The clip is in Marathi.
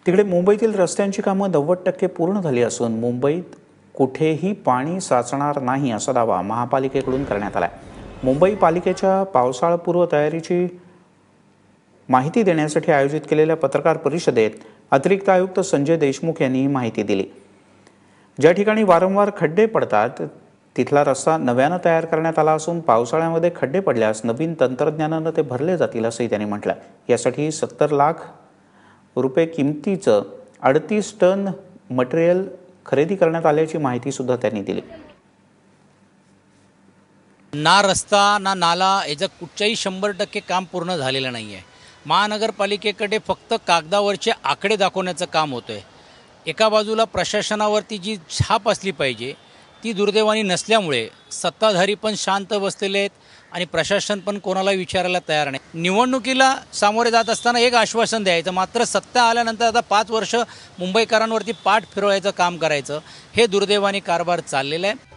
तिकडे मुंबईतील रस्त्यांची कामं 90% पूर्ण झाली असून मुंबईत कुठेही पाणी साचणार नाही असा दावा महापालिकेकडून करण्यात आलाय। मुंबई पालिकेच्या पावसाळापूर्व तयारीची माहिती देण्यासाठी आयोजित केलेल्या पत्रकार परिषदेत अतिरिक्त आयुक्त संजय देशमुख यांनी ही माहिती दिली। ज्या ठिकाणी वारंवार खड्डे पडतात तिथला रस्ता नव्याने तयार करण्यात आला असून पावसाळ्यामध्ये खड्डे पडल्यास नवीन तंत्रज्ञानाने ते भरले जातील असंही त्यांनी म्हटलं। यासाठी 70 लाख रुपये किमतीचं 38 टन मटेरियल खरेदी करण्यात आल्याची माहिती सुद्धा त्यांनी दिली। ना रस्ता ना नाला याचं कुठच्याही 100% काम पूर्ण झालेलं नाही आहे। महानगरपालिकेकडे फक्त कागदावरचे आकडे दाखवण्याचं काम होतंय। एका बाजूला प्रशासनावरती जी छाप असली पाहिजे ती दुर्दैवाने नसल्यामुळे सत्ताधारी पण शांत बसलेले आहेत आणि प्रशासन पण कोणाला विचारायला तयार नाही। निवडणुकीला सामोरे जात असताना एक आश्वासन द्यायचं, मात्र सत्ता आल्यानंतर आता 5 वर्ष मुंबईकरांवरती पाठ फिरवायचं काम करायचं, हे दुर्दैवाने कारभार चाललेलं आहे।